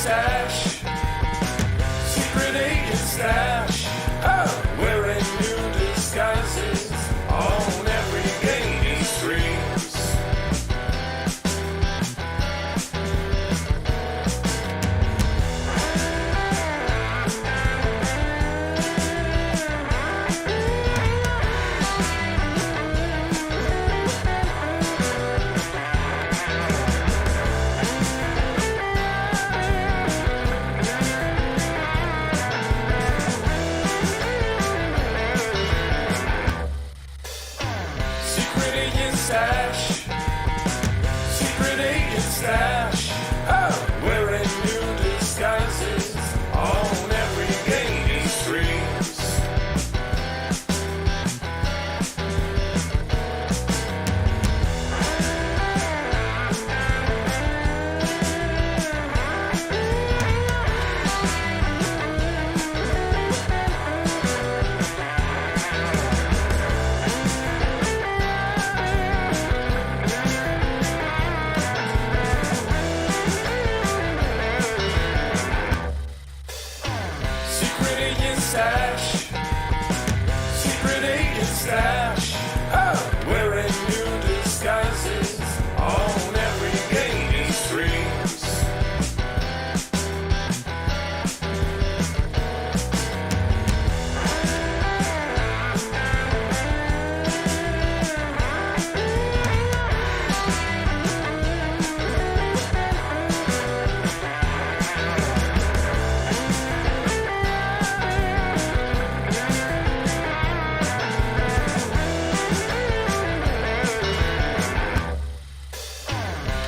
stash. Secret agent stash. Oh, wearing new disguises on every gaming streams. Secret agent stash. Secret agent stash. Oh, wearing new disguises on every gaming streams. Secret agent stash. Secret agent stash. Oh, wearing new disguises on every gaming streams.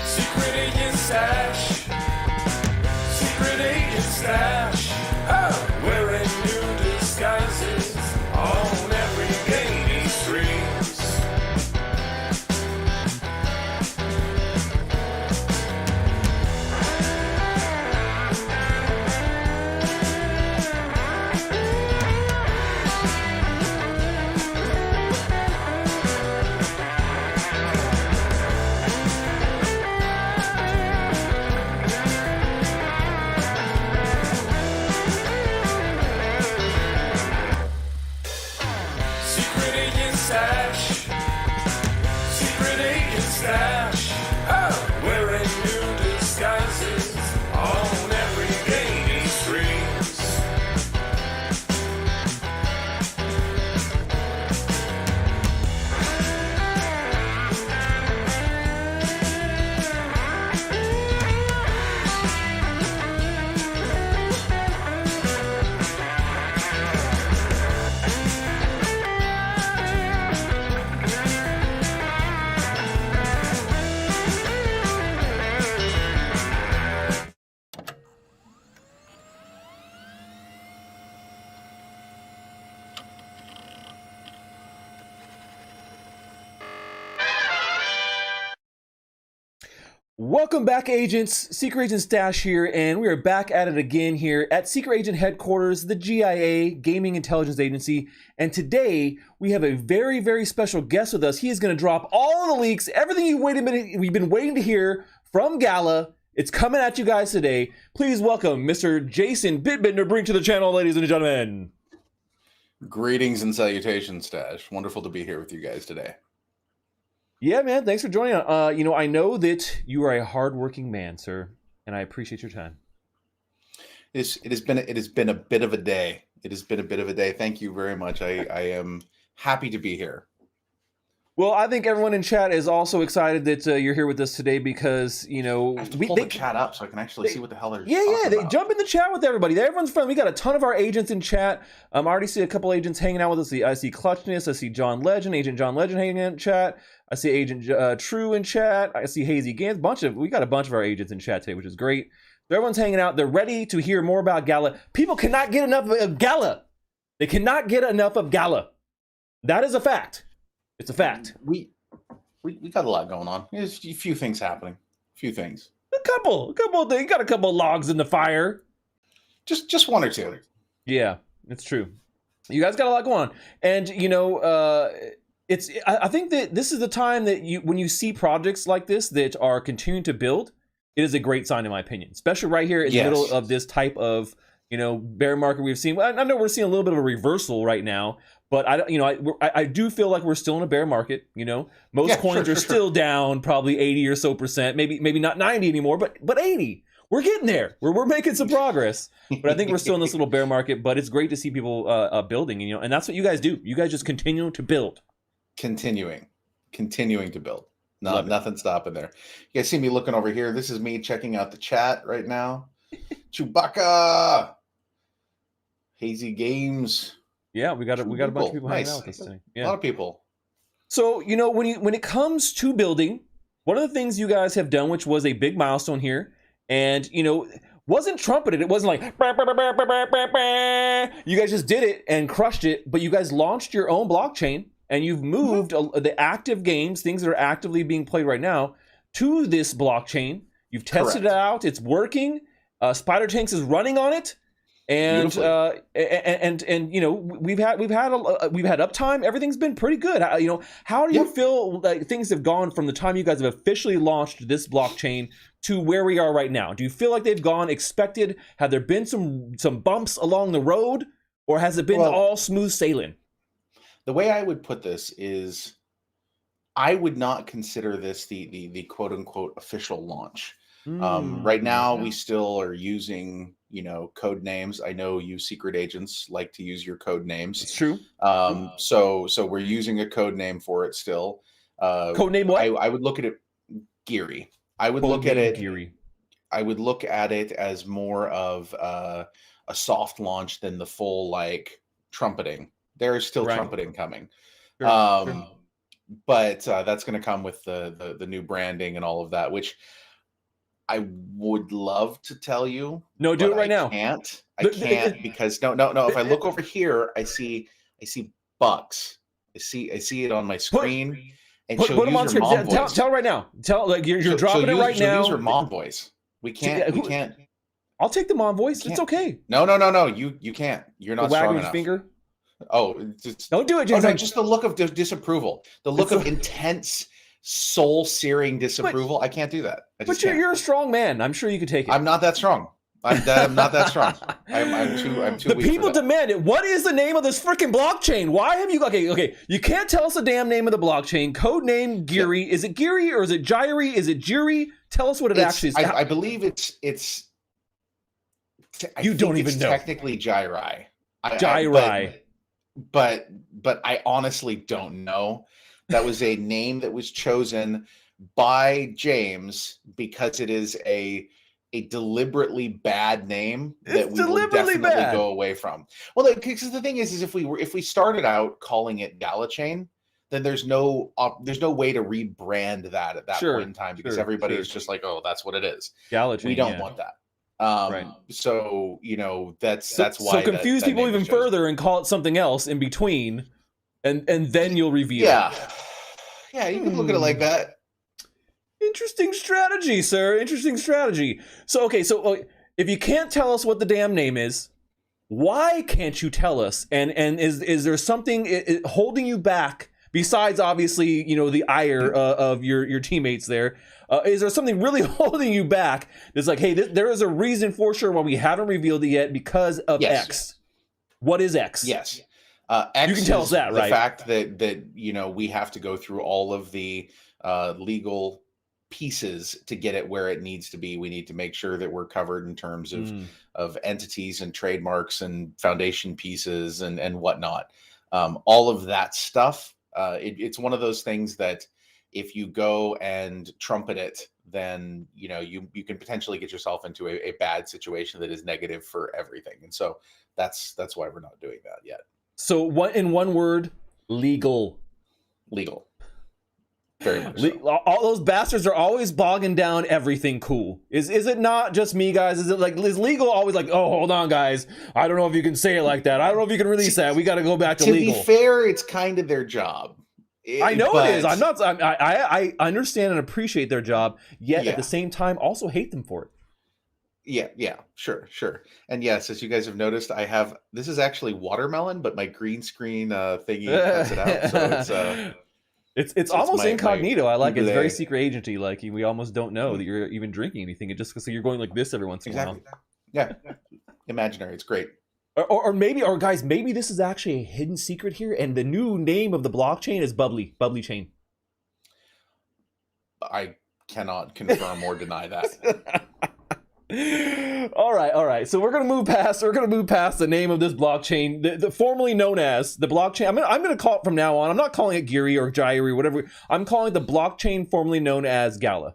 Secret agent stash. Secret agent stash. Oh, wearing new disguises on every gaming streams. Secret agent stash. Secret agent stash. Oh, wearing new disguises on every gaming streams. Welcome back, agents. Secret Agent Stash here, and we are back at it again here at Secret Agent Headquarters, the GIA, Gaming Intelligence Agency. And today, we have a very, very special guest with us. He is going to drop all of the leaks, everything we've been waiting to hear from Gala. It's coming at you guys today. Please welcome Mr. Jason Bitbender Brink to the channel, ladies and gentlemen. Greetings and salutations, Stash. Wonderful to be here with you guys today. Yeah, man, thanks for joining. I know that you are a hardworking man, sir, and I appreciate your time. It has been a bit of a day. It has been a bit of a day. Thank you very much. I am happy to be here. Well, I think everyone in chat is also excited that you're here with us today because, I have to pull the chat up so I can actually see what the hell they're talking they about. jump in the chat with everybody. Everyone's friendly. We got a ton of our agents in chat. I already see a couple agents hanging out with us. I see Clutchness. I see John Legend, Agent John Legend hanging out in chat. I see Agent True in chat. I see Hazy Gans. We got a bunch of our agents in chat today, which is great. So everyone's hanging out. They're ready to hear more about Gala. People cannot get enough of Gala. They cannot get enough of Gala. That is a fact. It's a fact. We got a lot going on. There's a few things happening. A few things. A couple of things. Got a couple of logs in the fire. Just one or two. Yeah, it's true. You guys got a lot going on, and I think that this is the time that when you see projects like this that are continuing to build, it is a great sign in my opinion, especially right here in the middle of this type of, bear market we've seen. Well, I know we're seeing a little bit of a reversal right now, but I do feel like we're still in a bear market. Most coins are still down probably 80 or so percent, maybe not 90 anymore, but 80. We're getting there. We're making some progress, but I think we're still in this little bear market. But it's great to see people building, and that's what you guys do. You guys just continue to build, continuing to build. Nothing stopping there. You guys see me looking over here. This is me checking out the chat right now. Chewbacca, Hazy Games. Yeah, we got a bunch of people hanging out with us today. Yeah. A lot of people. So when it comes to building, one of the things you guys have done, which was a big milestone here, and wasn't trumpeted. It wasn't like bah, bah, bah, bah, bah, bah, bah. You guys just did it and crushed it. But you guys launched your own blockchain, and you've moved the active games, things that are actively being played right now, to this blockchain. You've tested it out. It's working. Spider Tanks is running on it. And we've had uptime. Everything's been pretty good. How do you feel like things have gone from the time you guys have officially launched this blockchain to where we are right now? Do you feel like they've gone expected? Have there been some bumps along the road, or has it been all smooth sailing? The way I would put this is, I would not consider this the quote unquote official launch. Right now, we still are using code names. I know you secret agents like to use your code names. It's true. So we're using a code name for it still. Code name what? I would look at it Geary. I would look at it Geary. I would look at it as more of a soft launch than the full trumpeting. There is still trumpeting coming. Sure. But that's going to come with the new branding and all of that, which I would love to tell you. No, do it right now. I can't because no. If I look over here, I see bucks. I see it on my screen. Put them on screen. Tell right now. You're dropping it right now. Use your mom voice. We can't. I'll take the mom voice. It's okay. No. You can't. You're not strong enough. Finger. Oh, don't do it, James. No, just the look of disapproval. The look of intense, soul-searing disapproval. I can't do that. But you're a strong man. I'm sure you could take it. I'm not that strong. I'm not that strong. I'm too the weak people for that. demand it. What is the name of this freaking blockchain? Why have you... Okay. You can't tell us the damn name of the blockchain. Code name Geary. Is it Geary or is it Gyri? Is it Jiri? Tell us what it actually is. I believe it's you don't even know. Technically Gyri. Gyri. But I honestly don't know. That was a name that was chosen by James because it is a deliberately bad name that we will definitely go away from. Well, because the thing is if we started out calling it Gala Chain, then there's no way to rebrand that at that point in time because everybody is just like, oh, that's what it is. Gala Chain. We don't want that. Right. So that's why. So confuse people even further and call it something else in between, and then you'll reveal. Yeah, you can look at it like that. Interesting strategy, sir. Interesting strategy. So if you can't tell us what the damn name is, why can't you tell us? And is there something holding you back besides obviously the ire of your teammates there? Is there something really holding you back? It's like, hey, there is a reason for sure why we haven't revealed it yet because of X. What is X? Yes. X you can tell us that, right? The fact that we have to go through all of the legal pieces to get it where it needs to be. We need to make sure that we're covered in terms of entities and trademarks and foundation pieces and whatnot. All of that stuff. It's one of those things that if you go and trumpet it, then you can potentially get yourself into a bad situation that is negative for everything. And so that's why we're not doing that yet. So what in one word? Legal. Very much so. All those bastards are always bogging down everything cool. Is it not just me, guys? Is legal always like, oh, hold on, guys. I don't know if you can say it like that. I don't know if you can release that. We got to go back to legal. To be fair, it's kind of their job. I know it is. I understand and appreciate their job, yet at the same time also hate them for it. Yeah, sure. And yes, as you guys have noticed, this is actually watermelon, but my green screen thingy cuts it out. So It's almost incognito. I like it. It's very bleh. secret agency. Like we almost don't know that you're even drinking anything. It just so you're going like this every once in a while. Exactly. Yeah. Imaginary. It's great. Or maybe, or guys, maybe this is actually a hidden secret here, and the new name of the blockchain is Bubbly Chain. I cannot confirm or deny that. All right. So we're gonna move past the name of this blockchain, the formerly known as the blockchain. I'm gonna call it from now on. I'm not calling it Geary or Gyri or whatever. I'm calling it the blockchain formerly known as Gala.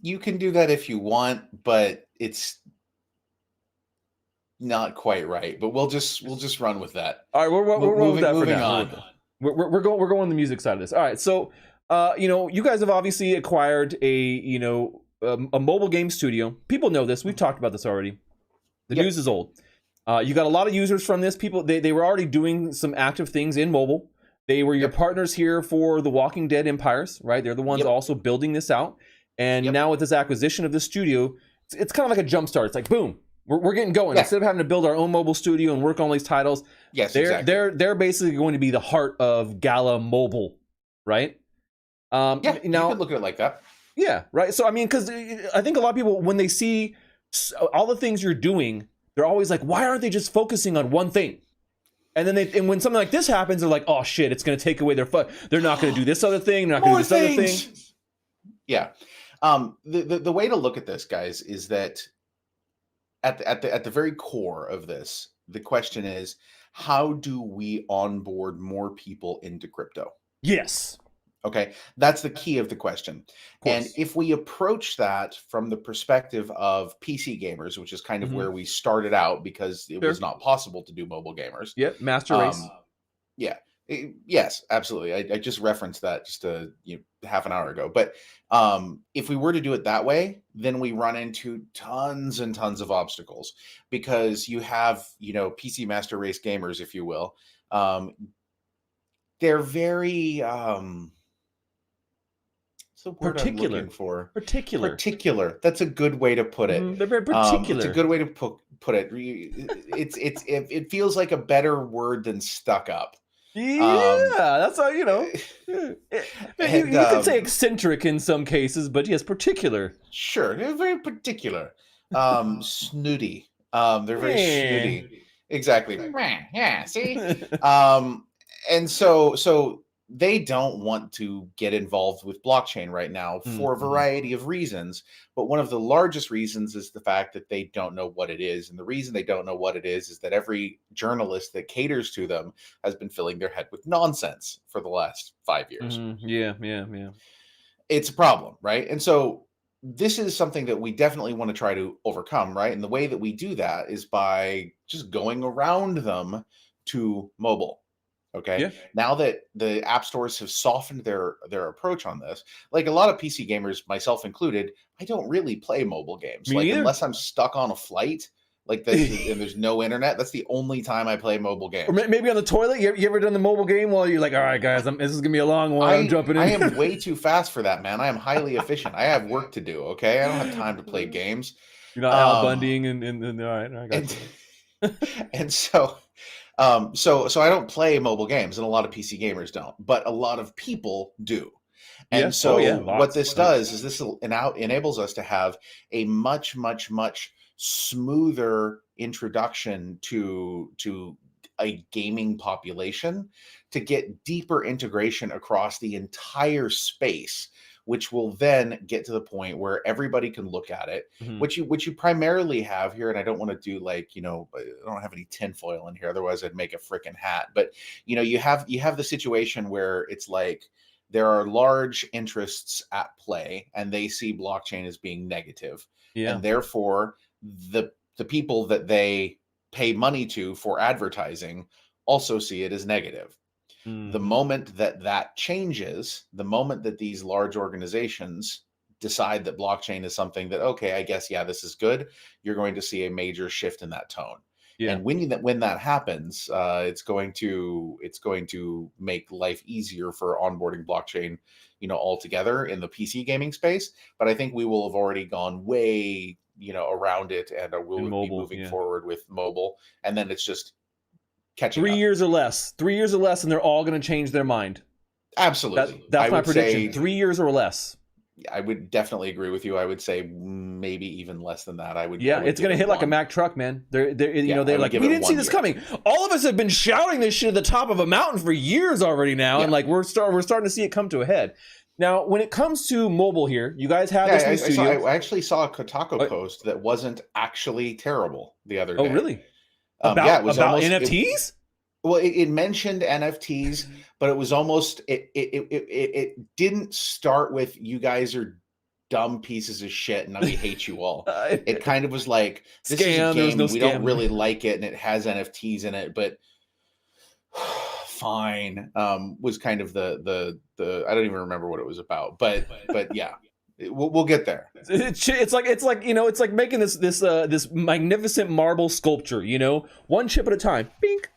You can do that if you want, but it's not quite right. But we'll just run with that. All right, we're rolling with that for moving now. on. We're going on the music side of this. All right, so you guys have obviously acquired a mobile game studio. People know this. We've talked about this already. The Yep. news is old. You got a lot of users from this. People they were already doing some active things in mobile. They were your partners here for the Walking Dead Empires, right? They're the ones also building this out. And now with this acquisition of this studio, it's kind of like a jump start. It's like boom, we're getting going. Yeah. Instead of having to build our own mobile studio and work on all these titles, they're basically going to be the heart of Gala Mobile, right? Yeah, now, you could look at it like that. Yeah, right. So I mean, because I think a lot of people, when they see all the things you're doing, they're always like, why aren't they just focusing on one thing? And then and when something like this happens, they're like, oh shit, it's going to take away their fun. They're not going to do this other thing. They're not going to do this other thing. Yeah. The way to look at this, guys, is that at the very core of this, the question is, how do we onboard more people into crypto? Yes. Okay, that's the key of the question. And if we approach that from the perspective of PC gamers, which is kind of where we started out because it was not possible to do mobile gamers. Yep, master race. Yes, absolutely. I just referenced that just half an hour ago. But if we were to do it that way, then we run into tons and tons of obstacles because you have, PC master race gamers, if you will. They're very particular. I'm looking for particular. Particular. That's a good way to put it. They're very particular. It's a good way to put it. It feels like a better word than stuck up. That's how you could say eccentric in some cases, but yes, particular. Sure, they're very particular. Snooty. They're very snooty. Exactly. Yeah. See. And so they don't want to get involved with blockchain right now for a variety of reasons. But one of the largest reasons is the fact that they don't know what it is. And the reason they don't know what it is that every journalist that caters to them has been filling their head with nonsense for the last 5 years. Yeah. It's a problem, right? And so this is something that we definitely want to try to overcome, right? And the way that we do that is by just going around them to mobile. Okay. Yeah. Now that the app stores have softened their approach on this, like a lot of PC gamers, myself included, I don't really play mobile games. Me either. Unless I'm stuck on a flight, and there's no internet. That's the only time I play mobile games. Or maybe on the toilet. You ever done the mobile game while you're like, all right, guys, this is gonna be a long one. I'm jumping in. I am way too fast for that, man. I am highly efficient. I have work to do. Okay, I don't have time to play games. You're not Al Bundying and all right, I got you. And so. So I don't play mobile games, and a lot of PC gamers don't, but a lot of people do. And what this does is this enables us to have a much, much, much smoother introduction to a gaming population, to get deeper integration across the entire space, which will then get to the point where everybody can look at it, which you primarily have here. And I don't want to do I don't have any tinfoil in here, otherwise I'd make a freaking hat. But you have the situation where it's like there are large interests at play, and they see blockchain as being negative, and therefore the people that they pay money to for advertising also see it as negative. The moment that changes, the moment that these large organizations decide that blockchain is something that, okay, I guess, this is good, you're going to see a major shift in that tone. Yeah. And when that happens, it's going to make life easier for onboarding blockchain, altogether in the PC gaming space. But I think we will have already gone way, around it, and we'll be moving forward with mobile. And then it's just catching 3 up. years or less. 3 years or less, and they're all going to change their mind. Absolutely. That's my prediction. 3 years or less. I would definitely agree with you. I would say maybe even less than that. I would. It's going to hit like a Mack truck, man. They're like, we didn't see this coming. All of us have been shouting this shit at the top of a mountain for years already now, and like we're starting to see it come to a head. Now, when it comes to mobile here, you guys have this new studio. I actually saw a Kotaku post that wasn't actually terrible the other day. Oh, really? About NFTs? It mentioned NFTs, but it was almost it didn't start with "you guys are dumb pieces of shit and we hate you all." It kind of was like, "This is a game, we don't really like it, and it has NFTs in it, but fine." Was kind of the I don't even remember what it was about, but yeah. We'll get there. It's like making this magnificent marble sculpture, one chip at a time. Bink,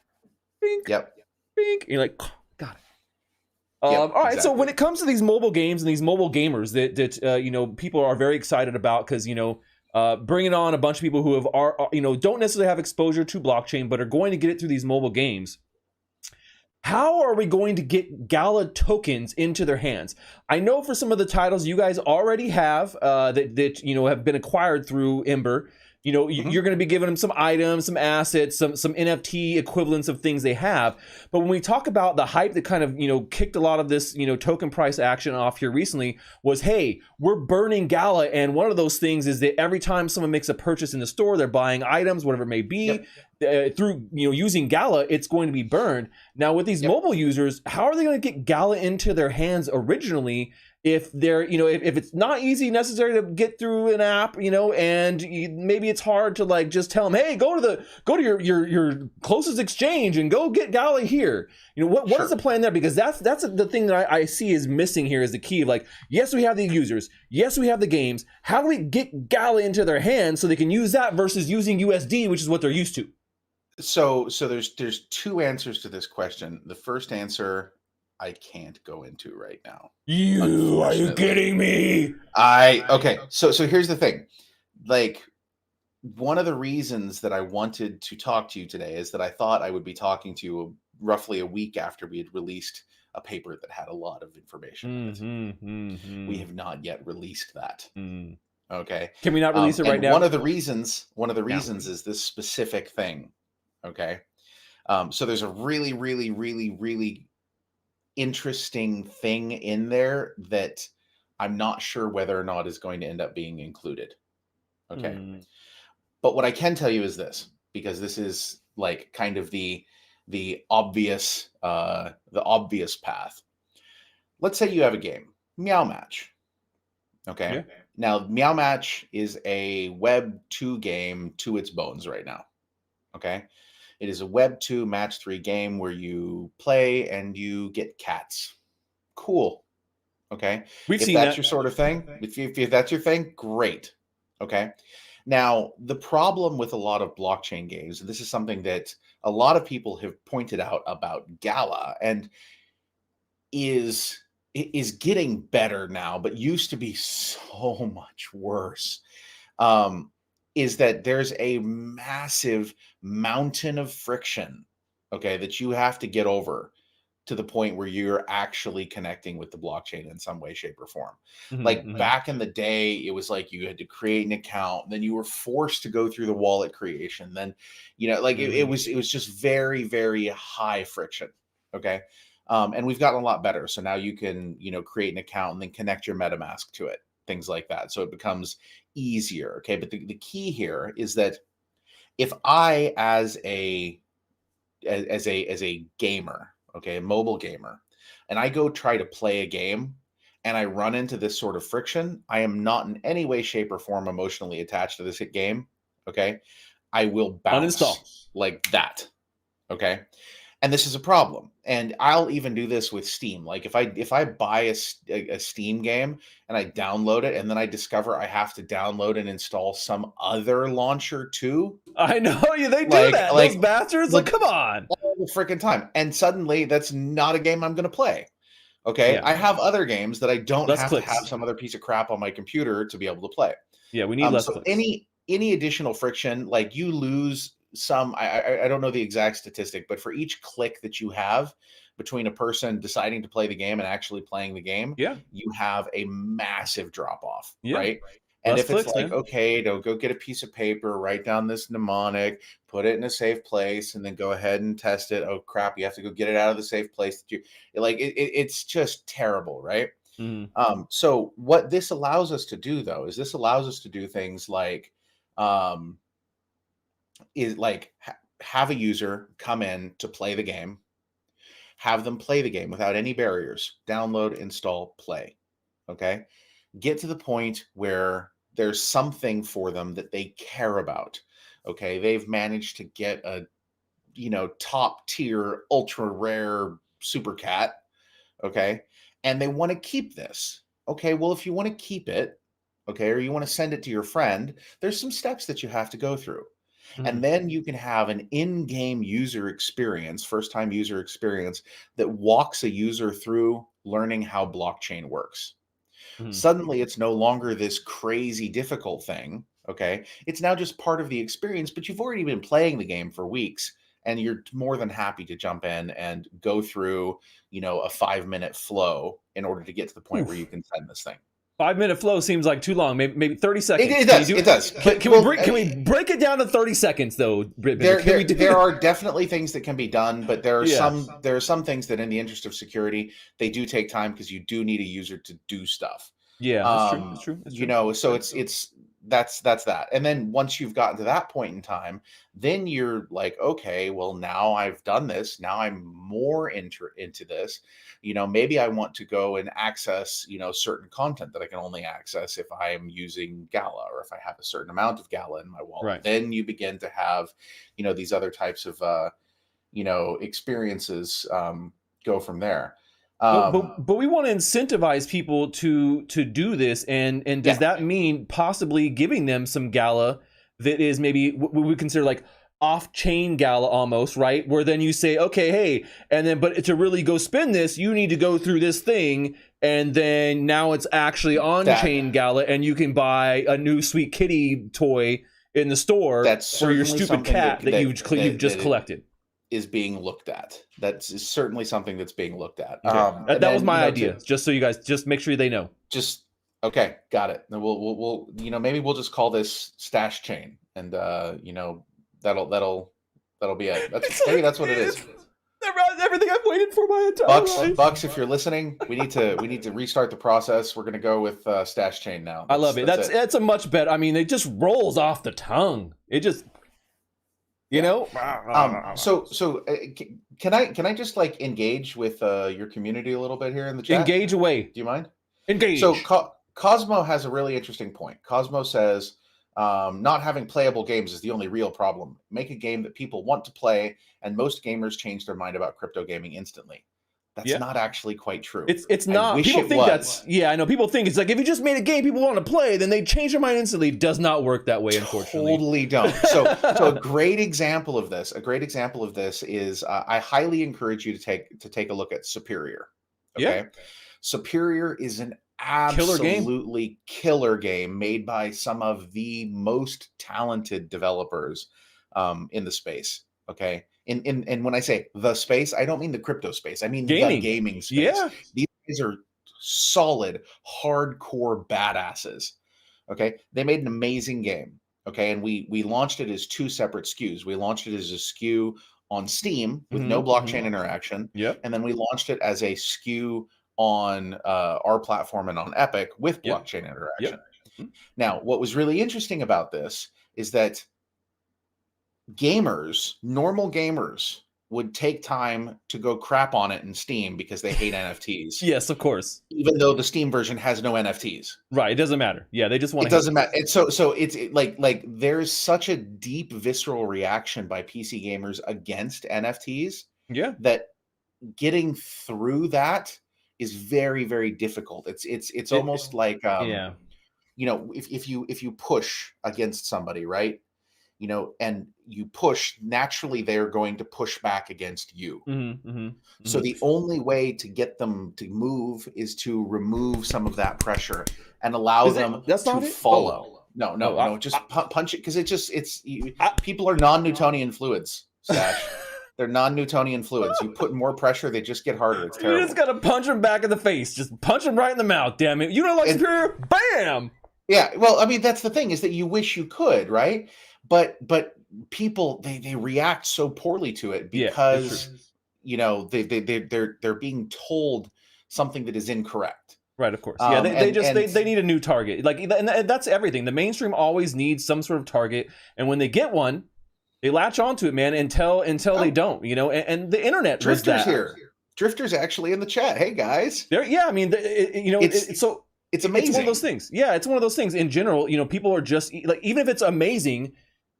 bink, yep, bink. And you're like, got it. All right. Exactly. So when it comes to these mobile games and these mobile gamers that people are very excited about, because bringing on a bunch of people who don't necessarily have exposure to blockchain, but are going to get it through these mobile games. How are we going to get Gala tokens into their hands? I know for some of the titles you guys already have that have been acquired through Ember. You're going to be giving them some items, some assets, some NFT equivalents of things they have. But when we talk about the hype that kind of kicked a lot of this token price action off here recently was, hey, we're burning Gala, and one of those things is that every time someone makes a purchase in the store, they're buying items, whatever it may be. Yep. Through using Gala, it's going to be burned. Now with these mobile users, how are they going to get Gala into their hands originally if they're if it's not easy necessarily to get through an app, and maybe it's hard to like just tell them, hey, go to your closest exchange and go get Gala here. What is the plan there? Because that's the thing that I see is missing here is the key of like, yes, we have the users, yes, we have the games. How do we get Gala into their hands so they can use that versus using USD, which is what they're used to? So there's two answers to this question. The first answer I can't go into right now. Are you kidding me? Okay. So here's the thing. Like, one of the reasons that I wanted to talk to you today is that I thought I would be talking to you roughly a week after we had released a paper that had a lot of information in it. We have not yet released that. Okay. Can we not release it right now? One of the reasons is this specific thing. Okay. So there's a really, really, really, really interesting thing in there that I'm not sure whether or not is going to end up being included. Okay. But what I can tell you is this, because this is like kind of the obvious path. Let's say you have a game, Meow Match. Okay. Yeah. Now, Meow Match is a Web 2 game to its bones right now. Okay. It is a Web 2 match 3 game where you play and you get cats. Cool. Okay. We've seen that. If that's your sort of thing, if that's your thing, great. Okay. Now, the problem with a lot of blockchain games, and this is something that a lot of people have pointed out about Gala, and is getting better now, but used to be so much worse. Is that there's a massive mountain of friction, okay, that you have to get over to the point where you're actually connecting with the blockchain in some way, shape, or form. Back in the day, it was like you had to create an account, then you were forced to go through the wallet creation. Then, it was just very, very high friction. Okay. And we've gotten a lot better. So now you can, create an account and then connect your MetaMask to it, things like that. So it becomes easier. Okay. But the key here is that if I, as a gamer, okay, a mobile gamer, and I go try to play a game and I run into this sort of friction, I am not in any way, shape, or form emotionally attached to this game. Okay. I will bounce uninstall like that. Okay. And this is a problem. And I'll even do this with Steam. Like if I buy a Steam game and I download it and then I discover I have to download and install some other launcher too. I know they do that. Those bastards. Like, come on. All the freaking time. And suddenly that's not a game I'm going to play. Okay. Yeah. I have other games that I don't have to have some other piece of crap on my computer to be able to play. Yeah. We need less clicks. Any additional friction, like you lose I don't know the exact statistic, but for each click that you have between a person deciding to play the game and actually playing the game, Yeah. you have a massive drop off, Yeah. right? And Less if it's clicks, like, man. okay, to go get a piece of paper, write down this mnemonic, put it in a safe place, and then go ahead and test it. Oh crap, you have to go get it out of the safe place that you like. It's just terrible, right? Mhm. So what this allows us to do, though, is this allows us to do things like, um, have a user come in to play the game, have them play the game without any barriers, download, install, play. Okay, get to the point where there's something for them that they care about. Okay, they've managed to get a top tier ultra rare super cat. Okay, and they want to keep this. Okay, well, if you want to keep it, okay, or you want to send it to your friend, there's some steps that you have to go through. And Mhm. then you can have an in-game user experience, first-time user experience that walks a user through learning how blockchain works. Mhm. Suddenly, it's no longer this crazy difficult thing. Okay. It's now just part of the experience, but you've already been playing the game for weeks and you're more than happy to jump in and go through, a 5-minute flow in order to get to the point where you Oof. can send this thing. 5-minute flow seems like too long. Maybe 30 seconds. It Can you does. do It does. Can we break it down to 30 seconds though, Bitbender? Can we do There are definitely things that can be done, but there are Yeah. some things that in the interest of security, they do take time because you do need a user to do stuff. Yeah, that's true. That's true. That's true. So it's that's that. And then once you've gotten to that point in time, then you're like, okay, well, now I've done this. Now I'm more into this. Maybe I want to go and access, certain content that I can only access if I am using Gala or if I have a certain amount of Gala in my wallet. Right. Then you begin to have, these other types of experiences go from there. But we want to incentivize people to do this, and does that mean possibly giving them some Gala that is maybe what we would consider like off-chain Gala almost, right? Where then you say, okay, hey, and then but to really go spin this, you need to go through this thing, and then now it's actually on-chain Gala, and you can buy a new sweet kitty toy in the store for your stupid cat that you've just collected. Is being looked at. That's certainly something that's being looked at. Okay. That was my idea. Just so you guys just make sure they know. Just okay, got it. Then we'll maybe we'll just call this stash chain, and that'll be it. That's what it is. Everything I've waited for my entire life. Bucks, if you're listening, we need to restart the process. We're gonna go with stash chain now. I love it. That's a much better. I mean, it just rolls off the tongue. It just. So can I just like engage with your community a little bit here in the chat? Engage away. Do you mind? Engage. So Cosmo has a really interesting point. Cosmo says, not having playable games is the only real problem. Make a game that people want to play, and most gamers change their mind about crypto gaming instantly. That's not actually quite true. It's not. People think that's. Yeah, I know. People think it's like if you just made a game people want to play, then they change their mind instantly. It does not work that way, unfortunately. Totally don't. So a great example of this. Is I highly encourage you to take a look at Superior. Okay, yeah. Superior is an absolutely killer game made by some of the most talented developers in the space. Okay. And when I say the space, I don't mean the crypto space. I mean the gaming space. Yeah. These guys are solid, hardcore badasses. Okay. They made an amazing game. Okay. And we launched it as two separate SKUs. We launched it as a SKU on Steam with no blockchain interaction. Yep. And then we launched it as a SKU on our platform and on Epic with blockchain interaction. Yep. Now, what was really interesting about this is that normal gamers would take time to go crap on it in Steam because they hate NFTs. Yes, of course. Even though the Steam version has no NFTs. Right. It doesn't matter. Yeah, they just want to. It doesn't matter. So it's like there's such a deep visceral reaction by PC gamers against NFTs. Yeah. That getting through that is very, very difficult. It's almost like if you push against somebody, right? And you push, naturally they're going to push back against you. So the only way to get them to move is to remove some of that pressure and allow them to follow. No. Just punch it because people are non-Newtonian fluids, Stash. They're non-Newtonian fluids. You put more pressure, they just get harder. It's terrible. You just gotta punch him back in the face. Just punch him right in the mouth. Damn it! You don't like Superior? Bam! Yeah. Well, I mean, that's the thing is that you wish you could, right? But people they react so poorly to it because they're being told something that is incorrect. Right, of course. Yeah, they need a new target. Like, and that's everything. The mainstream always needs some sort of target, and when they get one, they latch onto it, man, until they don't. And the internet was that. Here. Drifter's actually in the chat. Hey guys. Yeah, I mean, it's amazing. It's one of those things. Yeah, it's one of those things. In general, people are just like, even if it's amazing,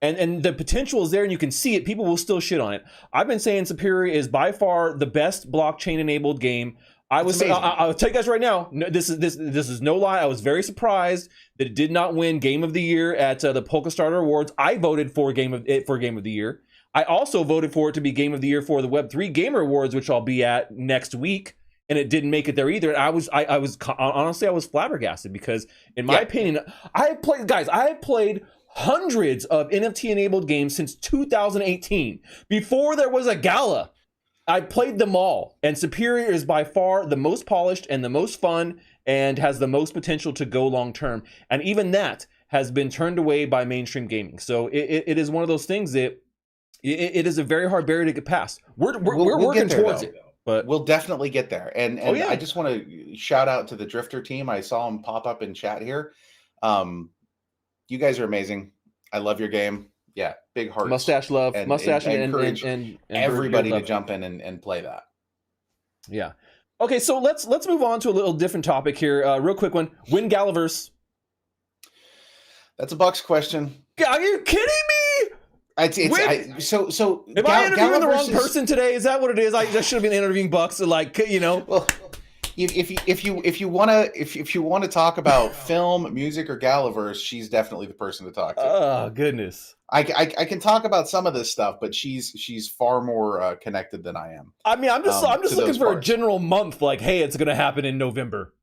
and the potential is there, and you can see it, people will still shit on it. I've been saying Superior is by far the best blockchain-enabled game. I'll tell you guys right now. No, this is no lie. I was very surprised that it did not win Game of the Year at the Polka Starter Awards. I voted for Game of the Year. I also voted for it to be Game of the Year for the Web3 Gamer Awards, which I'll be at next week, and it didn't make it there either. And I was honestly flabbergasted because, in my opinion, I have played hundreds of NFT enabled games since 2018, before there was a Gala. I played them all, and Superior is by far the most polished and the most fun and has the most potential to go long term. And even that has been turned away by mainstream gaming. So it is one of those things that it is a very hard barrier to get past. We're working towards it, but we'll definitely get there. And I just want to shout out to the Drifter team. I saw them pop up in chat here. You guys are amazing. I love your game. Yeah, big hearts. Mustache love. Mustache and encourage everybody to jump in and play that. Yeah. Okay, so let's move on to a little different topic here. Real quick one. Win Galaverse. That's a Bucks question. Are you kidding me? Am I interviewing the wrong person today? Is that what it is? I should have been interviewing Bucks. Well, if you want to talk about film, music, or Galaverse, she's definitely the person to talk to. Oh goodness. I can talk about some of this stuff, but she's far more connected than I am. I mean, I'm just looking for a general month. Like, hey, it's going to happen in November.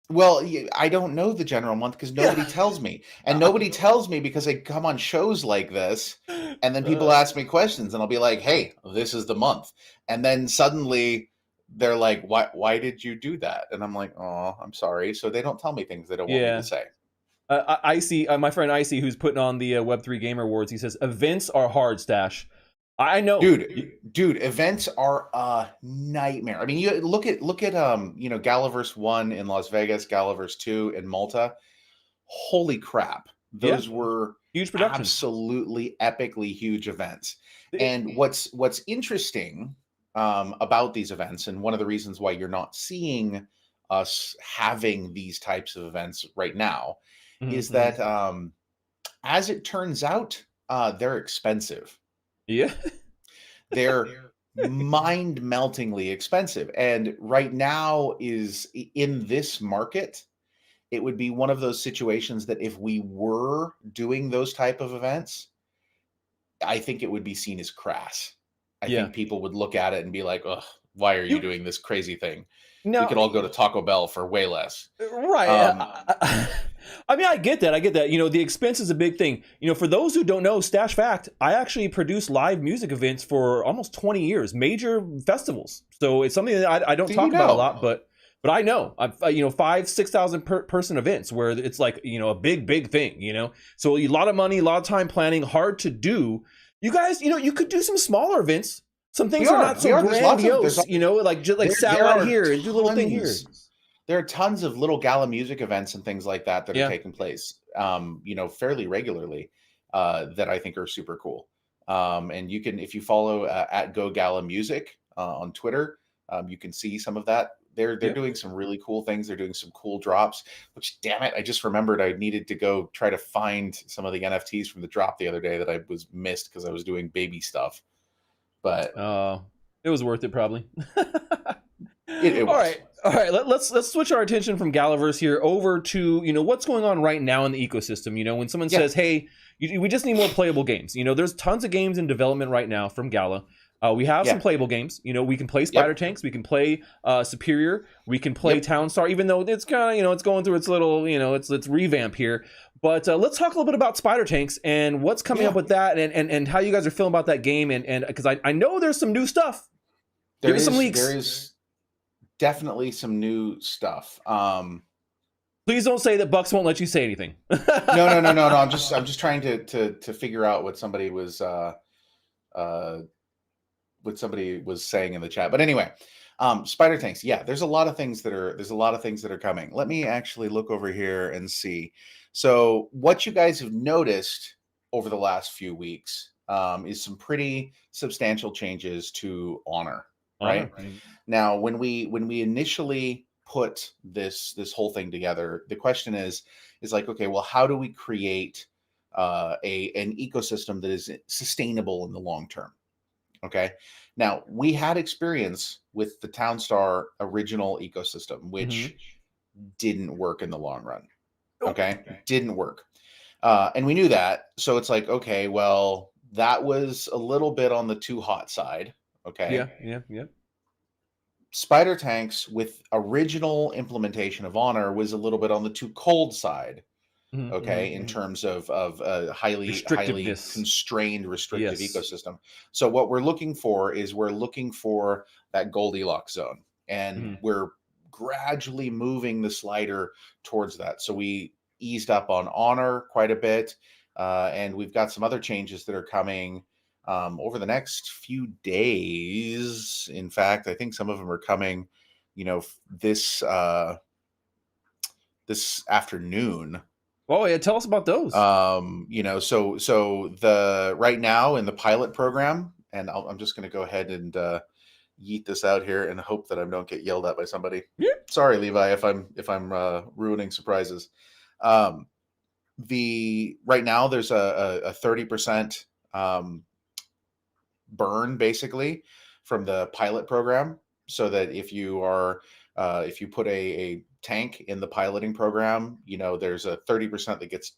Well, I don't know the general month because nobody tells me, and nobody tells me because they come on shows like this, and then people ask me questions, and I'll be like, "Hey, this is the month," and then suddenly they're like, "Why did you do that?" And I'm like, "Oh, I'm sorry." So they don't tell me things they don't want me to say. Icy, my friend Icy, who's putting on the Web3 Gamer Awards, he says events are hard, Stash. I know, dude. Events are a nightmare. I mean, you look at Galaverse 1 in Las Vegas, Galaverse 2 in Malta. Holy crap! Those were huge productions, absolutely epically huge events. And what's interesting about these events, and one of the reasons why you're not seeing us having these types of events right now, is that as it turns out, they're expensive. Yeah. They're mind-meltingly expensive. And right now is in this market, it would be one of those situations that if we were doing those type of events, I think it would be seen as crass. I think people would look at it and be like, "Ugh, why are you doing this crazy thing? We could all go to Taco Bell for way less." Right. I mean, I get that. The expense is a big thing. For those who don't know, Stash Fact, I actually produced live music events for almost 20 years, major festivals. So it's something that I don't talk about a lot, but I know. I've 5,000-6,000 person events where it's like, a big thing, So a lot of money, a lot of time planning, hard to do. You guys, you could do some smaller events. Some things are not so grandiose, like satellite here and do a little thing here. There are tons of little Gala music events and things like that are taking place, fairly regularly, that I think are super cool. And you can, if you follow at Go Gala Music on Twitter, you can see some of that. They're doing some really cool things. They're doing some cool drops, which, damn it, I just remembered I needed to go try to find some of the NFTs from the drop the other day that I was missed because I was doing baby stuff. But it was worth it, probably. It was. All right. Let's switch our attention from Galaverse here over to what's going on right now in the ecosystem. When someone says, "Hey, we just need more playable games." There's tons of games in development right now from Gala. We have some Yeah. playable games. We can play Spider Tanks. We can play Superior. We can play TownStar, even though it's kind of, it's going through its little, its revamp here. But let's talk a little bit about Spider Tanks and what's coming up with that, and how you guys are feeling about that game, and because I know there's some new stuff. There's some leaks. There is definitely some new stuff. Please don't say that Bucks won't let you say anything. No. I'm just trying to figure out what somebody was saying in the chat. But anyway, Spider Tanks. Yeah, there's a lot of things that are coming. Let me actually look over here and see. So what you guys have noticed over the last few weeks is some pretty substantial changes to Honor. Right? Now, when we initially put this whole thing together, the question is like, okay, well, how do we create an ecosystem that is sustainable in the long term? Okay. Now, we had experience with the TownStar original ecosystem, which didn't work in the long run. Okay. Didn't work. And we knew that. So it's like, okay, well, that was a little bit on the too hot side. Okay. Yeah. Spider Tanks with original implementation of Honor was a little bit on the too cold side. Okay, in terms of a highly constrained, restrictive ecosystem. So what we're looking for is that Goldilocks zone, and we're gradually moving the slider towards that. So we eased up on Honor quite a bit, and we've got some other changes that are coming over the next few days. In fact, I think some of them are coming, this afternoon. Oh yeah, tell us about those. So the right now in the pilot program, and I'm just going to go ahead and yeet this out here and hope that I don't get yelled at by somebody. Yeah. Sorry, Levi, if I'm ruining surprises. Right now there's a 30% burn basically from the pilot program, so that if you put a tank in the piloting program, there's a 30% that gets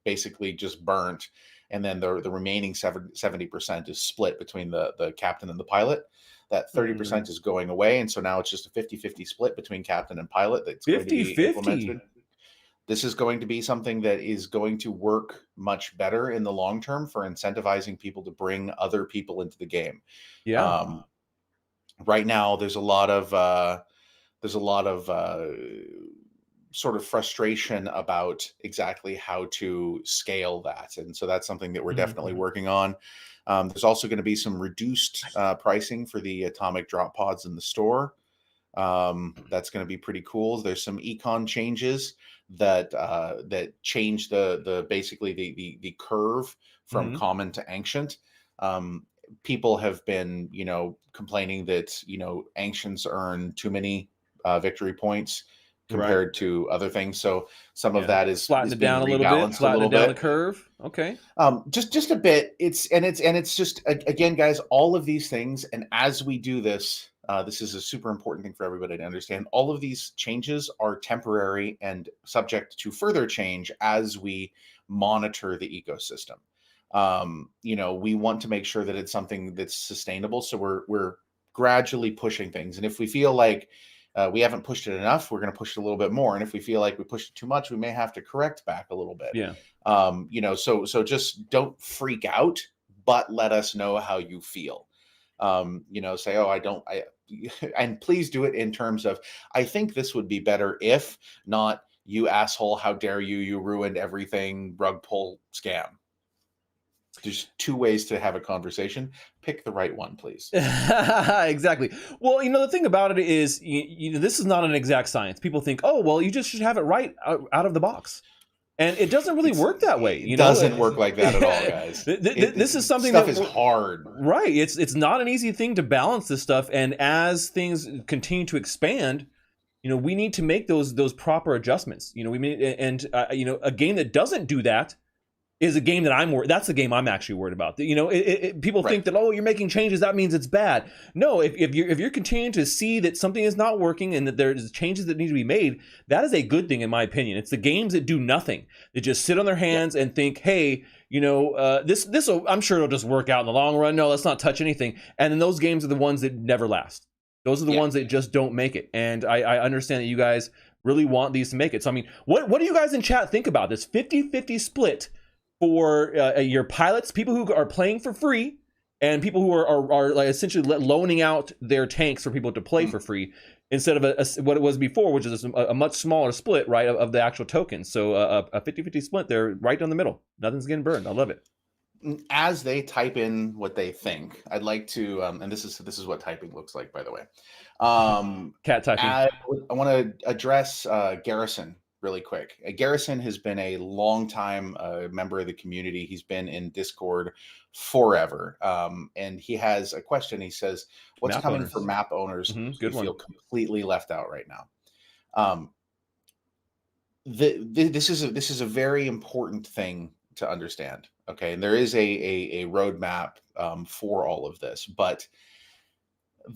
basically just burnt, and then the remaining 70% is split between the captain and the pilot. That 30% is going away, and so now it's just a 50-50 split between captain and pilot that's going to be implemented. This is going to be something that is going to work much better in the long term for incentivizing people to bring other people into the game. Right now there's a lot of sort of frustration about exactly how to scale that. And so that's something that we're definitely working on. There's also going to be some reduced pricing for the atomic drop pods in the store. That's going to be pretty cool. There's some econ changes that change basically the curve from common to ancient. People have been, complaining that, ancients earn too many victory points compared to other things. So some of that is flatten it down a little bit, flatten down the curve. Okay. Just a bit. It's just, again, guys, all of these things. And as we do this, this is a super important thing for everybody to understand. All of these changes are temporary and subject to further change as we monitor the ecosystem. We want to make sure that it's something that's sustainable. So we're gradually pushing things. And if we feel like we haven't pushed it enough, we're going to push it a little bit more. And if we feel like we pushed it too much, we may have to correct back a little bit. So just don't freak out, but let us know how you feel. Say, and please do it in terms of, I think this would be better if, not, you asshole, how dare you ruined everything, rug pull scam. There's two ways to have a conversation. Pick the right one, please. Exactly. Well, the thing about it is, this is not an exact science. People think, oh, well, you just should have it right out of the box. And it doesn't really work that way. It doesn't work like that at all, guys. This is something stuff is hard. Right. It's not an easy thing to balance this stuff. And as things continue to expand, we need to make those proper adjustments. A game that doesn't do that is a game that that's the game I'm actually worried about. You know, people Right. think that, oh, you're making changes, that means it's bad. No, if you're continuing to see that something is not working and that there's changes that need to be made, that is a good thing in my opinion. It's the games that do nothing, that just sit on their hands and think, hey, you know, this I'm sure it'll just work out in the long run. No, let's not touch anything. And then those games are the ones that never last. Those are the ones that just don't make it. And I understand that you guys really want these to make it. So I mean, what do you guys in chat think about this 50-50 split for your pilots, people who are playing for free, and people who are like essentially loaning out their tanks for people to play for free, instead of what it was before, which is a much smaller split, right, of the actual tokens. So a 50-50 split there, right down the middle. Nothing's getting burned. I love it. As they type in what they think, I'd like to, and this is what typing looks like, by the way. Cat typing. I want to address Garrison really quick. Garrison has been a long time member of the community. He's been in Discord forever, and he has a question. He says, "What's Map coming owners. for map owners Good who one. feel completely left out right now?" This is a very important thing to understand. Okay, and there is a roadmap for all of this, but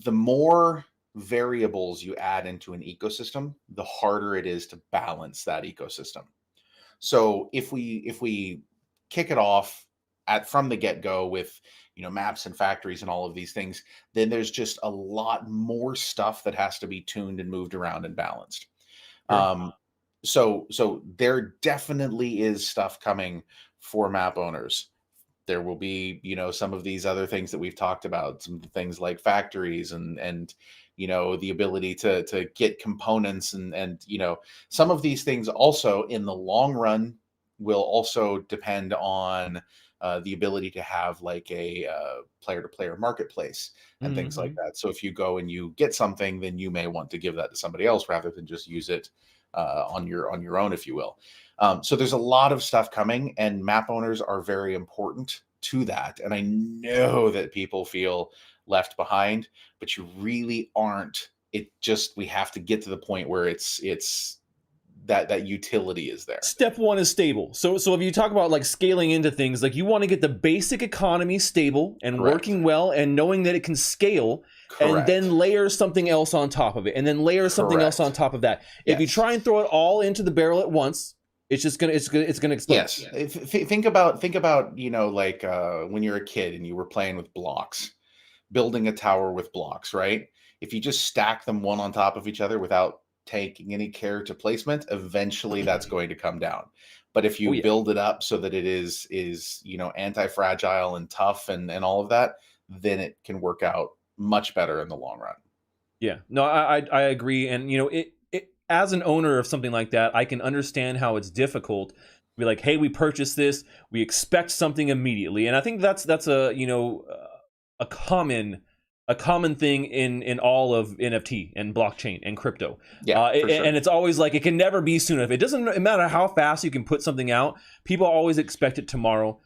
the more variables you add into an ecosystem, the harder it is to balance that ecosystem. So if we kick it off from the get-go with, you know, maps and factories and all of these things, then there's just a lot more stuff that has to be tuned and moved around and balanced. Sure. So there definitely is stuff coming for map owners. There will be, you know, some of these other things that we've talked about, some things like factories and you know, the ability to get components and you know, some of these things also in the long run will also depend on the ability to have like a player-to-player marketplace and things like that. So if you go and you get something, then you may want to give that to somebody else rather than just use it on your own, if you will. So there's a lot of stuff coming, and map owners are very important to that. And I know that people feel left behind, but you really aren't. We have to get to the point where it's that utility is there. Step one is stable. So if you talk about like scaling into things, like you want to get the basic economy stable and Correct. working well and knowing that it can scale. Correct. And then layer something else on top of it, and then layer something else on top of that. If you try and throw it all into the barrel at once, it's gonna explode. Yes. Think about, you know, like when you're a kid and you were playing with blocks, building a tower with blocks, right? If you just stack them one on top of each other without taking any care to placement, eventually that's going to come down. But if you build it up so that it is you know, anti-fragile and tough and all of that, then it can work out much better in the long run. Yeah, no, I agree. And you know, it as an owner of something like that, I can understand how it's difficult to be like, hey, we purchased this, we expect something immediately. And I think that's a, you know, a common thing in all of NFT and blockchain and crypto. Yeah, for sure. And it's always like, it can never be soon enough. It doesn't matter how fast you can put something out. People always expect it tomorrow.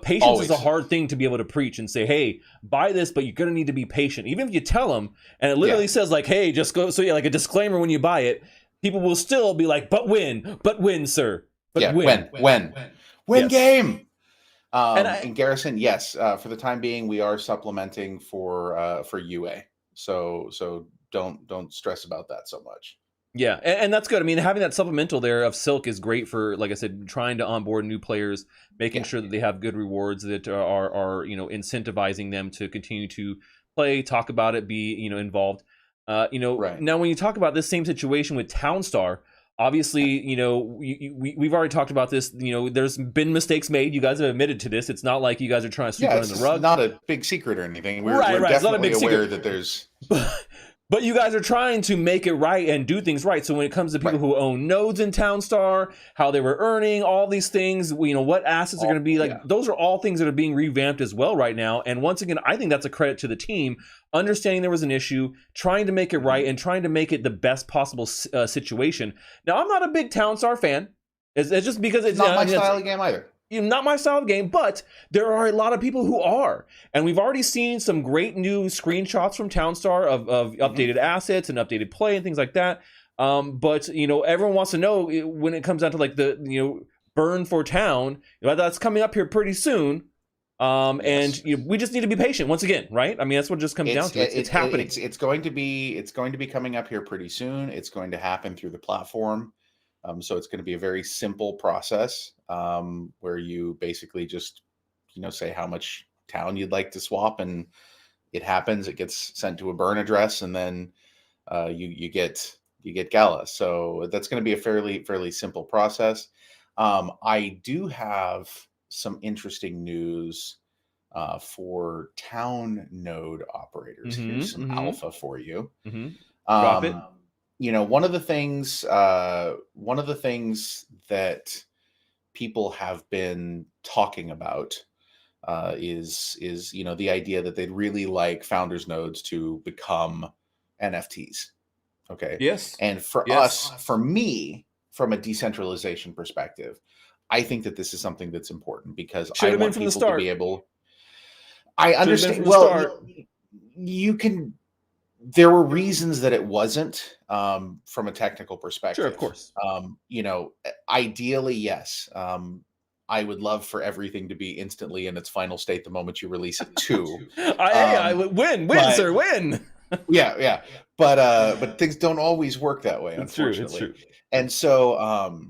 Patience is a hard thing to be able to preach and say, hey, buy this, but you're going to need to be patient. Even if you tell them, and it literally says like, hey, just go. So yeah, like a disclaimer when you buy it, people will still be like, but when, sir. But when game. And in Garrison, yes, for the time being, we are supplementing for UA. So don't stress about that so much. Yeah, and that's good. I mean, having that supplemental there of Silk is great for, like I said, trying to onboard new players, making sure that they have good rewards that are you know, incentivizing them to continue to play, talk about it, be, you know, involved. You know, now when you talk about this same situation with TownStar, obviously, you know, we've already talked about this. You know, there's been mistakes made. You guys have admitted to this. It's not like you guys are trying to sweep it under the rug. It's not a big secret or anything. We're definitely aware that there's... But you guys are trying to make it right and do things right. So when it comes to people who own nodes in TownStar, how they were earning, all these things, you know, what assets are going to be like, those are all things that are being revamped as well right now. And once again, I think that's a credit to the team, understanding there was an issue, trying to make it right, and trying to make it the best possible situation. Now, I'm not a big TownStar fan. It's just because it's not my style of game either. Not my style of game, but there are a lot of people who are. And we've already seen some great new screenshots from TownStar of updated assets and updated play and things like that. But, you know, everyone wants to know when it comes down to like the, you know, burn for town. That's coming up here pretty soon. Yes. And we just need to be patient once again, right? I mean, that's what it just comes down to. It's happening. It's going to be coming up here pretty soon. It's going to happen through the platform. So it's going to be a very simple process where you basically just, say how much town you'd like to swap, and it happens. It gets sent to a burn address, and then you get Gala. So that's going to be a fairly simple process. I do have some interesting news for town node operators. Here's some alpha for you. Drop it. One of the things that people have been talking about is the idea that they'd really like founders nodes to become NFTs. Okay. Yes. And for me, from a decentralization perspective, I think that this is something that's important because I want people to be able. I understand. Well, you can. There were reasons that it wasn't from a technical perspective. Sure, of course. Ideally, yes. I would love for everything to be instantly in its final state the moment you release it too. I win, sir, win. Yeah. But things don't always work that way, unfortunately. It's true. And so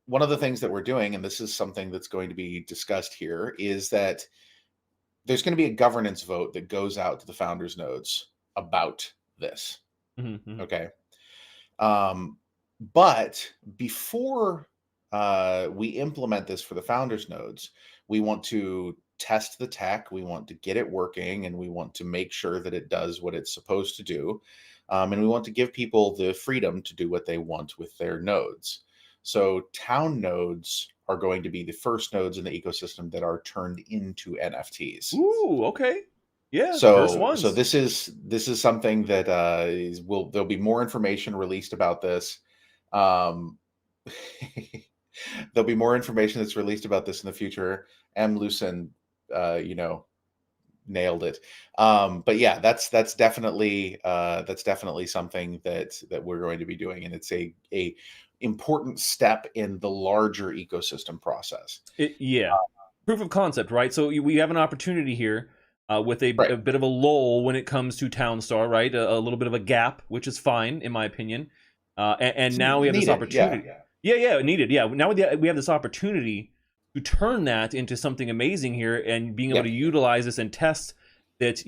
one of the things that we're doing, and this is something that's going to be discussed here, is that there's going to be a governance vote that goes out to the founders nodes about this. Okay. But before we implement this for the founders nodes, we want to test the tech, we want to get it working, and we want to make sure that it does what it's supposed to do. And we want to give people the freedom to do what they want with their nodes. So town nodes are going to be the first nodes in the ecosystem that are turned into NFTs. Ooh, okay. Yeah. So this is something that there'll be more information released about this. There'll be more information that's released about this in the future. M. Lucen, nailed it. But yeah, that's definitely something that we're going to be doing, and it's a important step in the larger ecosystem process. Proof of concept, right? So we have an opportunity here with a bit of a lull when it comes to TownStar, right? A little bit of a gap, which is fine in my opinion. And now we have this opportunity. Needed. Yeah. Now we have this opportunity to turn that into something amazing here, and being able to utilize this and test that,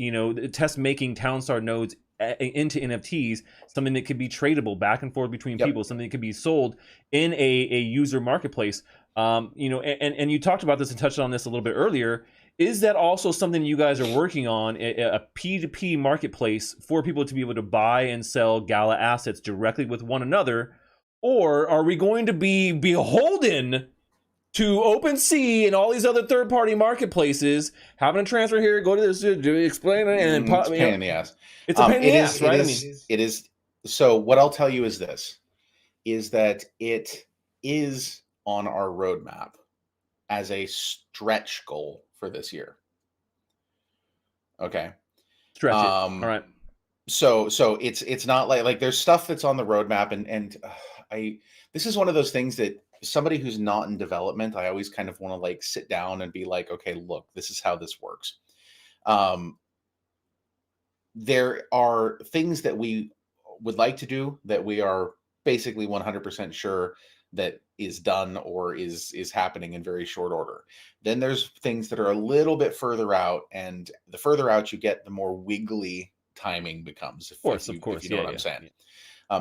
test making TownStar nodes into NFTs, something that could be tradable back and forth between people, something that could be sold in a user marketplace. And you talked about this and touched on this a little bit earlier. Is that also something you guys are working on, a P2P marketplace for people to be able to buy and sell Gala assets directly with one another? Or are we going to be beholden to OpenSea and all these other third-party marketplaces, having a transfer here, go to this, do explain it, and it's a pain in the ass. It's a pain in the ass, right? It is. So what I'll tell you is this: is that it is on our roadmap as a stretch goal for this year. Okay. Stretch it. All right. So it's not like there's stuff that's on the roadmap, and this is one of those things that somebody who's not in development, I always kind of want to like sit down and be like, okay, look, this is how this works. There are things that we would like to do that we are basically 100% sure that is done or is happening in very short order. Then there's things that are a little bit further out, and the further out you get, the more wiggly timing becomes. Of course, if you know what I'm saying. Yeah.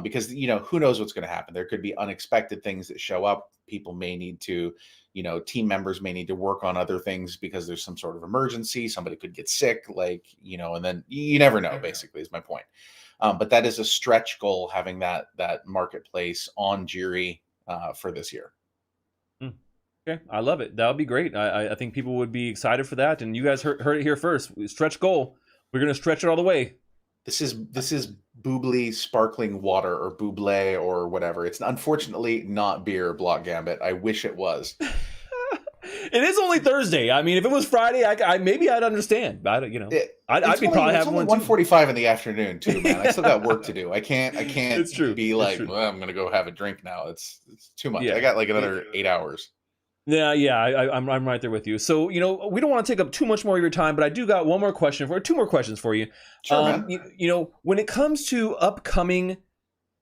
Because who knows what's going to happen. There could be unexpected things that show up. People may need to, team members may need to work on other things because there's some sort of emergency. Somebody could get sick, and then you never know, basically, is my point. But that is a stretch goal, having that marketplace on Jiri for this year. Okay, I love it. That would be great. I think people would be excited for that. And you guys heard it here first. Stretch goal. We're going to stretch it all the way. This is bubbly sparkling water, or buble, or whatever. It's unfortunately not beer, Block Gambit. I wish it was. It is only Thursday. I mean, if it was Friday, maybe I'd understand. I'd be probably having one. 1:45 in the afternoon too, man. I still got work to do. I can't. It's true. Be like, well, I'm gonna go have a drink now. It's too much. I got like another 8 hours. I'm right there with you. So, we don't want to take up too much more of your time, but I do got two more questions for you. Sure, man. When it comes to upcoming,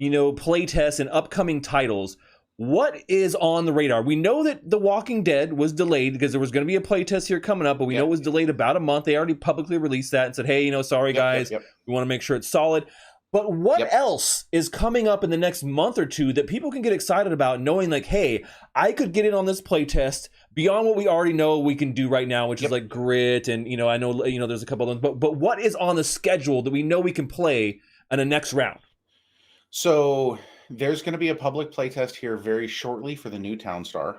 playtests and upcoming titles, what is on the radar? We know that The Walking Dead was delayed because there was going to be a playtest here coming up, but we know it was delayed about a month. They already publicly released that and said, hey, sorry guys, we want to make sure it's solid. But what else is coming up in the next month or two that people can get excited about, knowing like, hey, I could get in on this playtest beyond what we already know we can do right now, which is like Grit, and I know there's a couple of them, but what is on the schedule that we know we can play in the next round? So there's going to be a public playtest here very shortly for the new TownStar.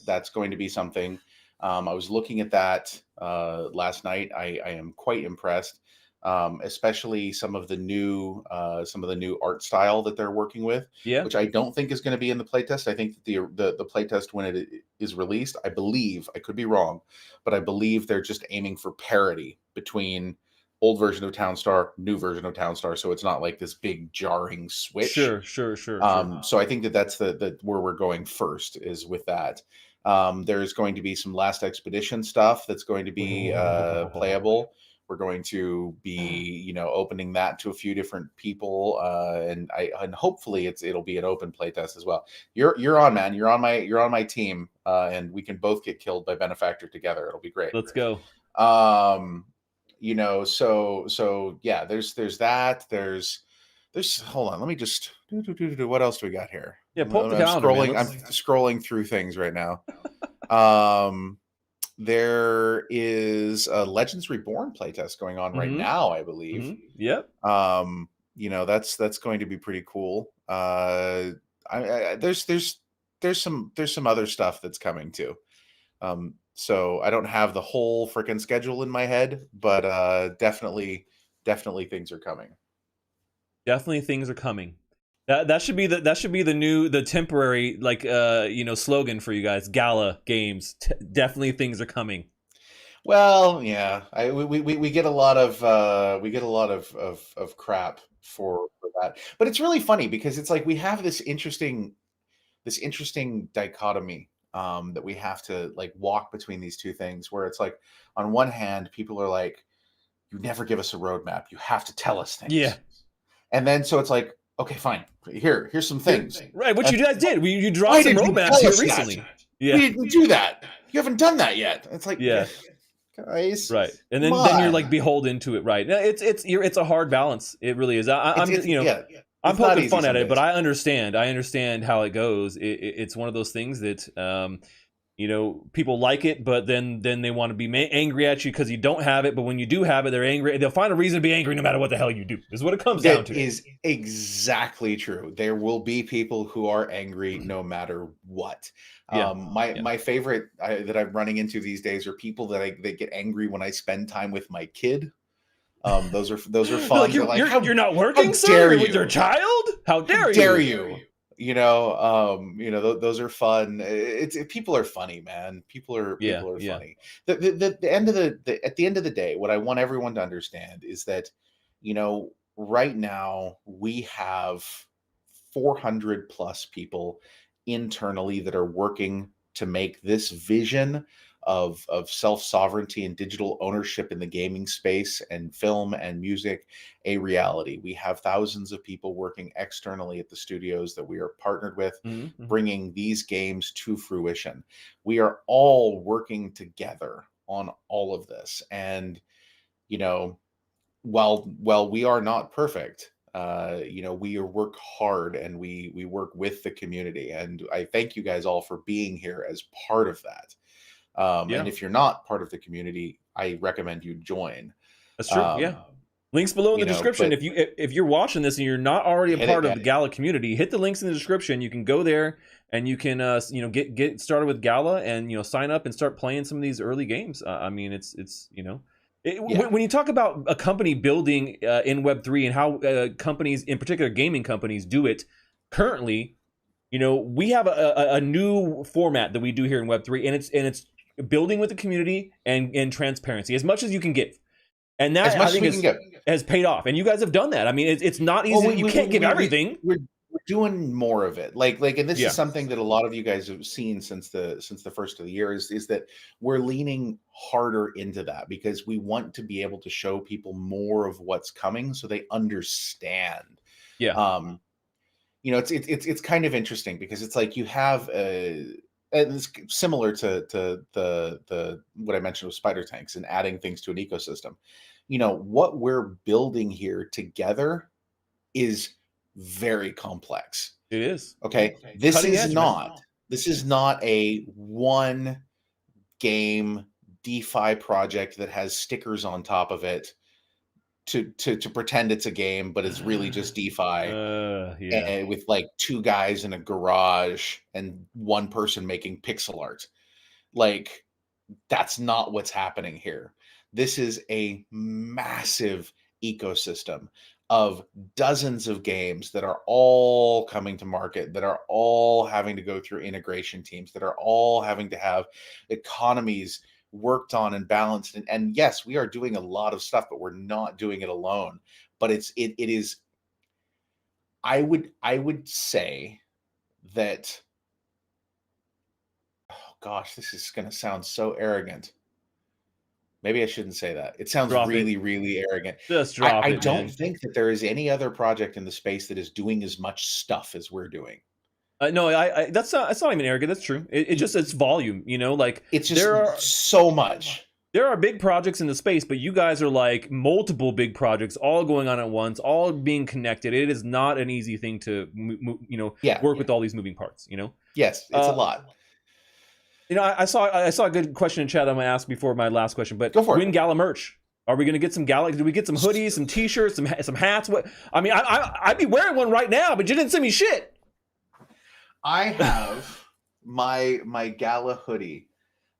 That's going to be something. I was looking at that last night. I am quite impressed. Especially some of the new art style that they're working with, which I don't think is going to be in the playtest. I think that the playtest, when it is released, I believe, I could be wrong, but I believe they're just aiming for parity between old version of TownStar, new version of TownStar, so it's not like this big jarring switch. Sure. So I think that's the where we're going first is with that. There's going to be some Last Expedition stuff that's going to be playable. We're going to be, opening that to a few different people, and hopefully it'll be an open playtest as well. You're on, man. You're on my team, and we can both get killed by Benefactor together. It'll be great. Let's go. So yeah. There's that. There's hold on. Let me just what else do we got here? Yeah, pull up the calendar. I'm scrolling through things right now. There is a Legends Reborn playtest going on right now, I believe. Yep. That's going to be pretty cool. There's some other stuff that's coming too. So I don't have the whole freaking schedule in my head, but definitely things are coming. Definitely things are coming. That should be the temporary slogan for you guys. Gala Games. Definitely things are coming. Well, yeah, we get a lot of crap for that, but it's really funny because it's like we have this interesting dichotomy that we have to like walk between these two things, where it's like on one hand people are like, you never give us a roadmap, you have to tell us things, and then so it's like, okay, fine. Here's some things. Right, which you guys did. You dropped some roadmaps here recently. That? Yeah, we didn't do that. You haven't done that yet. It's like, guys, right? And then you're like beholden to it, right? It's a hard balance. It really is. I'm poking fun at it, but I understand how it goes. It's one of those things that people like it, but then they want to be angry at you because you don't have it. But when you do have it, they're angry. They'll find a reason to be angry no matter what the hell you do. Is what it comes down to. That is exactly true. There will be people who are angry no matter what. My favorite that I'm running into these days are people that get angry when I spend time with my kid. Those are fun. You're not working, sir, with your child? How dare you? Those are fun. People are funny, man. People are funny. At the end of the day, what I want everyone to understand is that, right now we have 400 plus people internally that are working to make this vision of self-sovereignty and digital ownership in the gaming space and film and music a reality. We have thousands of people working externally at the studios that we are partnered with, bringing these games to fruition. We are all working together on all of this. And, while we are not perfect, we work hard and we work with the community. And I thank you guys all for being here as part of that. And if you're not part of the community, I recommend you join. That's true. Links below in the description. If you're watching this and you're not already a part of the Gala community, hit the links in the description. You can go there and you can get started with Gala and sign up and start playing some of these early games. When you talk about a company building in Web3 and how companies, in particular gaming companies, do it currently, we have a new format that we do here in Web3, and it's building with the community and transparency as much as you can give, and that I think has paid off. And you guys have done that. I mean, it's not easy. You can't give everything. We're doing more of it. Like, and this Yeah. is something that a lot of you guys have seen since the first of the year is that we're leaning harder into that because we want to be able to show people more of what's coming so they understand. Yeah. You know, it's kind of interesting because it's like you have and it's similar to the what I mentioned with spider tanks and adding things to an ecosystem. You know, what we're building here together is very complex. It is. Okay. This Cutting is edge, man. not this is not a one game DeFi project that has stickers on top of it to pretend it's a game, but it's really just DeFi. Yeah. And with like two guys in a garage and one person making pixel art. Like, that's not what's happening here. This is a massive ecosystem of dozens of games that are all coming to market, that are all having to go through integration teams, that are all having to have economies worked on and balanced. And yes, we are doing a lot of stuff, but we're not doing it alone. But it is, I would say that, oh gosh, this is going to sound so arrogant. Maybe I shouldn't say that. It sounds really, really arrogant. Just drop I it, don't man. think that there is any other project in the space that is doing as much stuff as we're doing. No, that's not even arrogant. That's true. It's volume, you know, like It's just so much. There are big projects in the space, but you guys are like multiple big projects all going on at once, all being connected. It is not an easy thing to, work with all these moving parts, you know? Yes, it's a lot. You know, I saw a good question in chat I'm going to ask before my last question, but Go for when it. Gala merch? Are we going to get some Gala? Do we get some hoodies, some t-shirts, some hats? What? I mean, I'd be wearing one right now, but you didn't send me shit. I have my Gala hoodie.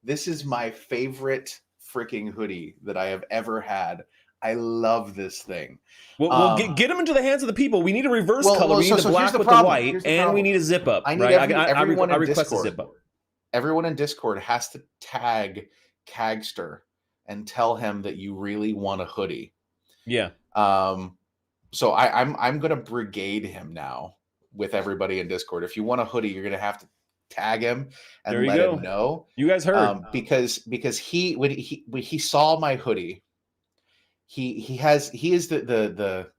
This is my favorite freaking hoodie that I have ever had. I love this thing. Well, get them into the hands of the people. We need a reverse color. We need the black with the white, and we need a zip up. I need right? everyone I in request Discord. a zip up. Everyone in Discord has to tag Kagster and tell him that you really want a hoodie. Yeah. So I'm gonna brigade him now with everybody in Discord. If you want a hoodie, you're gonna have to tag him and let him know. You guys heard. Because when he saw my hoodie, he is the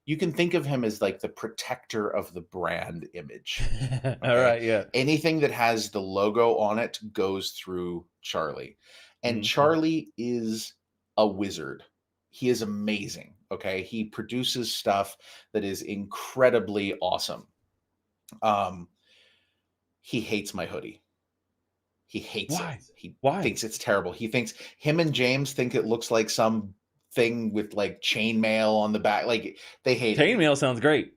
you can think of him as like the protector of the brand image. Okay? All right, yeah. Anything that has the logo on it goes through Charlie. And Charlie is a wizard. He is amazing. Okay. He produces stuff that is incredibly awesome. He hates my hoodie. He hates it. He thinks it's terrible. He thinks him and James think it looks like some thing with like chainmail on the back. Like, they hate it. Chainmail sounds great.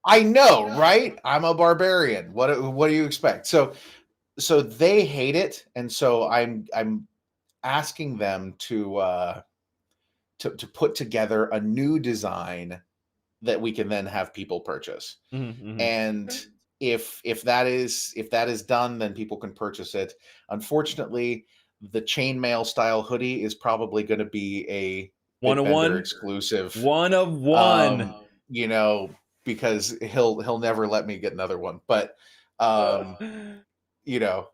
I know, right? I'm a barbarian. What do you expect? So they hate it, and so I'm asking them to put together a new design that we can then have people purchase. And if that is done, then people can purchase it. Unfortunately, the chainmail style hoodie is probably going to be a Bitbender exclusive. One of one. You know, because he'll never let me get another one. But you know,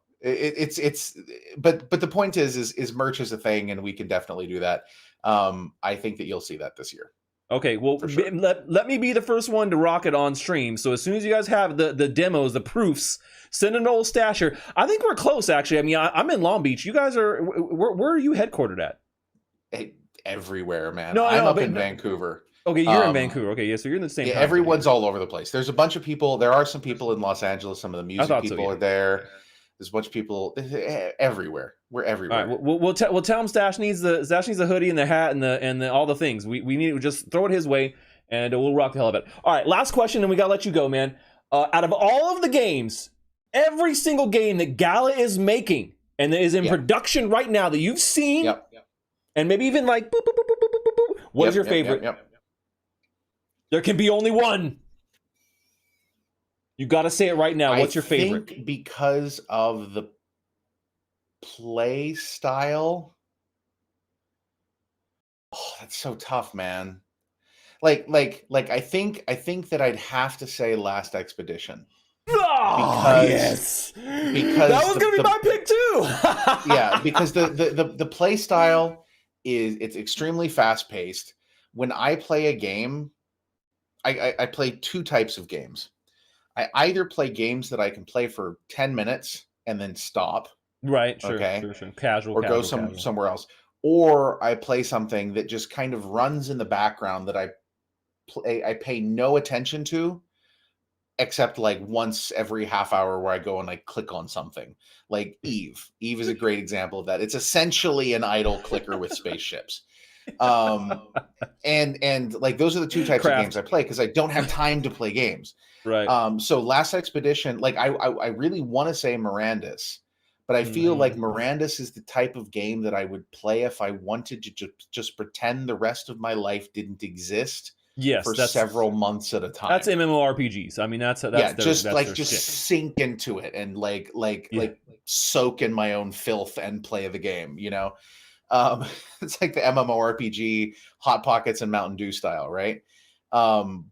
but the point is merch is a thing, and we can definitely do that. I think that you'll see that this year. Okay, well, sure. let me be the first one to rock it on stream. So as soon as you guys have the demos, the proofs, send an old stasher. I think we're close, actually. I mean, I'm in Long Beach. You guys are, where are you headquartered at? Hey, everywhere, man. No, I'm up in Vancouver. Okay, you're in Vancouver. Okay, yeah, so you're in the same. Yeah, everyone's all over the place. There's a bunch of people. There are some people in Los Angeles. Some of the music people are there. There's a bunch of people everywhere. We're everywhere. All right, we'll tell him Stash needs the hoodie and the hat and all the things. We need to just throw it his way, and we'll rock the hell out of it. All right, last question, and we gotta let you go, man. Out of all of the games, every single game that Gala is making and that is in production right now that you've seen, and maybe even like boop, boop, boop, boop, boop, boop, boop, what is your favorite? There can be only one. You got to say it right now. What's your favorite? I think because of the play style. Oh, that's so tough, man. I think that I'd have to say Last Expedition. Oh, yes. That was gonna be my pick too. Yeah, because the play style it's extremely fast paced. When I play a game, I play two types of games. I either play games that I can play for 10 minutes and then stop. Right, sure, Okay. sure. Casual, Or go casual. somewhere else. Or I play something that just kind of runs in the background that I pay no attention to, except like once every half hour where I go and I click on something. Like Eve. Eve is a great example of that. It's essentially an idle clicker with spaceships. And like those are the two types of games I play because I don't have time to play games. Right. So Last Expedition, like I really want to say Mirandus, but I feel like Mirandus is the type of game that I would play if I wanted to just pretend the rest of my life didn't exist. Yes, for several months at a time. That's MMORPGs. I mean, that's just sink into it and like soak in my own filth and play the game. You know, it's like the MMORPG Hot Pockets and Mountain Dew style, right? But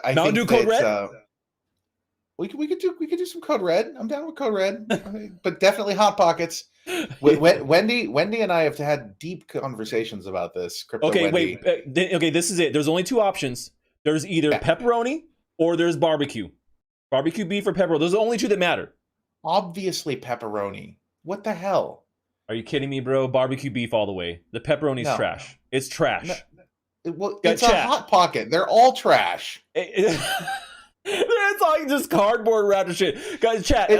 I Mountain think Dew Code that, Red. We could do some Code Red. I'm down with Code Red, but definitely Hot Pockets. Wendy and I have had deep conversations about this. Okay, this is it. There's only two options. There's either pepperoni or there's barbecue. Barbecue beef or pepperoni. Those are the only two that matter. Obviously pepperoni. What the hell? Are you kidding me, bro? Barbecue beef all the way. The pepperoni's trash. It's trash. It's a Hot Pocket. They're all trash. It's like just cardboard wrapped shit, guys. Chat.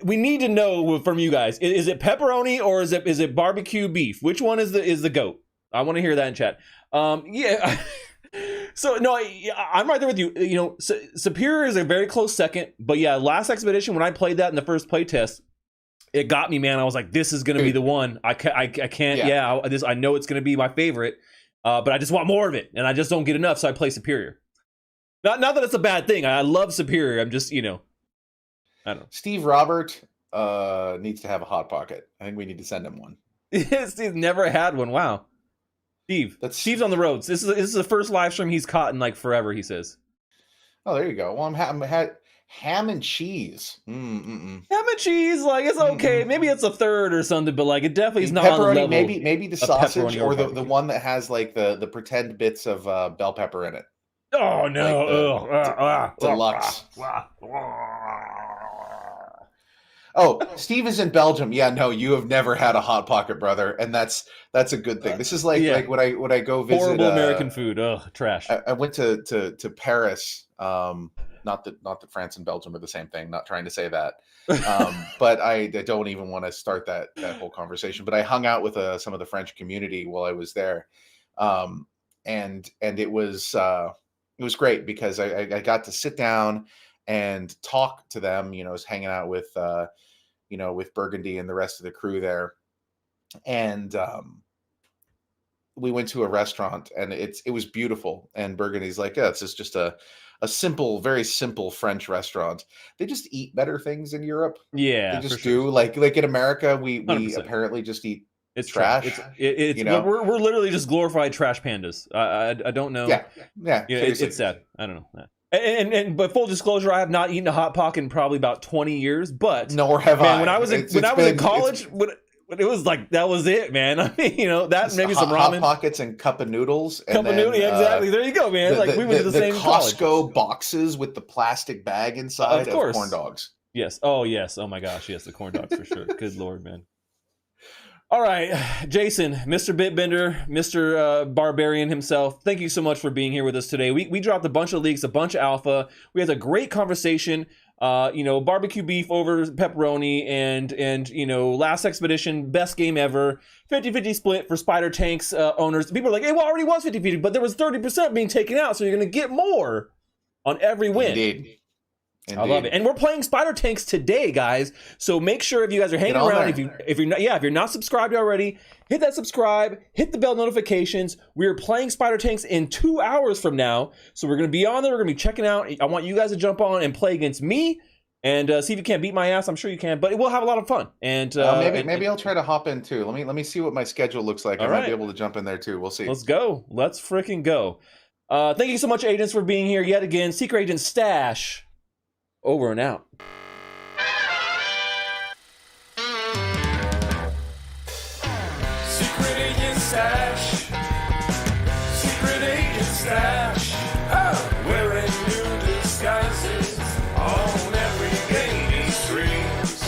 We need to know from you guys: is it pepperoni or is it barbecue beef? Which one is the goat? I want to hear that in chat. Yeah. So no, I'm right there with you. You know, Superior is a very close second, but yeah, Last Expedition. When I played that in the first play test, it got me, man. I was like, this is gonna be the one. I can't. Yeah, I know it's gonna be my favorite, but I just want more of it, and I just don't get enough, so I play Superior. Not that it's a bad thing. I love Superior. I'm just, I don't know. Steve Robert needs to have a Hot Pocket. I think we need to send him one. Steve's never had one. Wow. Steve's on the roads. This is the first live stream he's caught in like forever, he says. Oh, there you go. Well, I'm had ham and cheese. Ham and cheese, like it's okay. Maybe it's a third or something, but like it definitely is not on the level. Maybe the sausage or the one that has like the pretend bits of bell pepper in it. Oh no! Like deluxe. Oh, Steve is in Belgium. Yeah, no, you have never had a Hot Pocket, brother, and that's a good thing. This is like when I go visit horrible American food. Oh, trash. I went to Paris. Not that France and Belgium are the same thing. Not trying to say that, but I don't even want to start that whole conversation. But I hung out with some of the French community while I was there, and it was great because I got to sit down and talk to them. You know, I was hanging out with with Burgundy and the rest of the crew there, and we went to a restaurant and it was beautiful. And Burgundy's like, yeah, this is just a simple, very simple French restaurant. They just eat better things in Europe. Yeah, they just do. Sure. Like in America, we apparently just eat. It's trash. It's we're literally just glorified trash pandas. I don't know. Yeah. It's sad. I don't know. And but full disclosure, I have not eaten a Hot Pocket in probably about 20 years. But nor have I. When I was in college, it was like that was it, man. I mean, that maybe some ramen, Hot Pockets, and cup of noodles. Exactly. There you go, man. We went to the same Costco college. Boxes with the plastic bag inside of corn dogs. Yes. Oh yes. Oh my gosh. Yes, the corn dogs for sure. Good Lord, man. All right, Jason, Mr. Bitbender, Mr. Barbarian himself, thank you so much for being here with us today. We dropped a bunch of leaks, a bunch of alpha. We had a great conversation, barbecue beef over pepperoni and Last Expedition, best game ever, 50-50 split for Spider Tanks owners. People are like, hey, well, already was 50-50, but there was 30% being taken out, so you're going to get more on every win. Indeed. I love it, and we're playing Spider Tanks today, guys. So make sure if you guys are hanging around, if you're not subscribed already, hit that subscribe, hit the bell notifications. We are playing Spider Tanks in 2 hours from now, so we're gonna be on there. We're gonna be checking out. I want you guys to jump on and play against me, and see if you can't beat my ass. I'm sure you can, but we'll have a lot of fun. And maybe I'll try to hop in too. Let me see what my schedule looks like. I might be able to jump in there too. We'll see. Let's go. Let's freaking go. Thank you so much, agents, for being here yet again. Secret Agent Stash, over and out. Secret Agent Stash. Secret Agent Stash. Oh, wearing new disguises on every game he streams.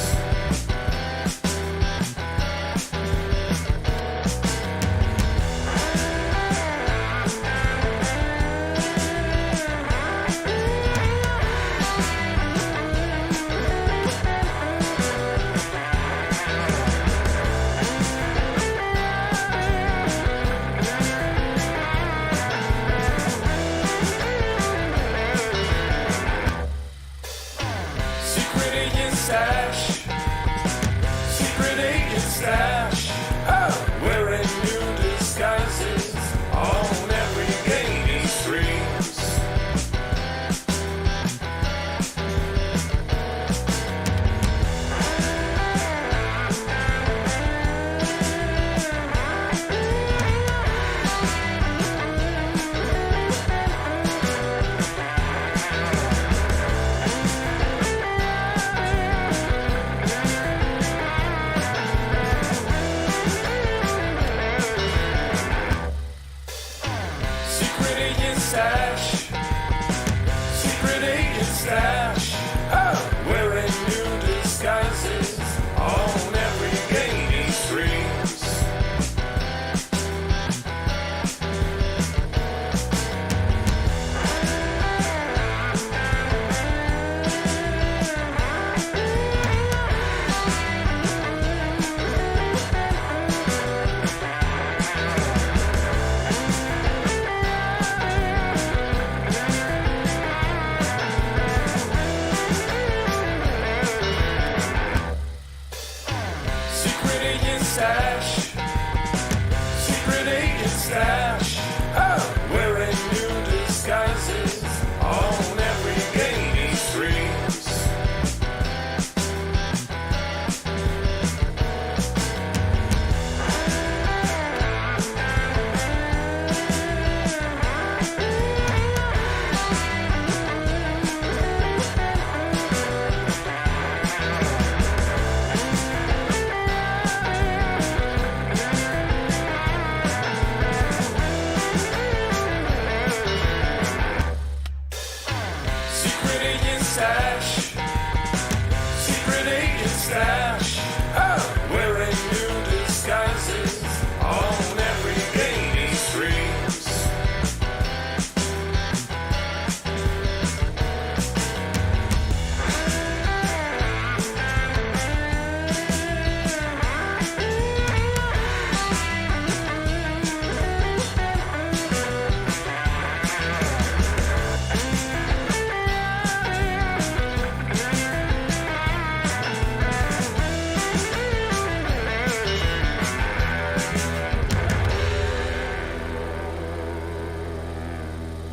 Secret Agent Stash. Secret Agent Stash.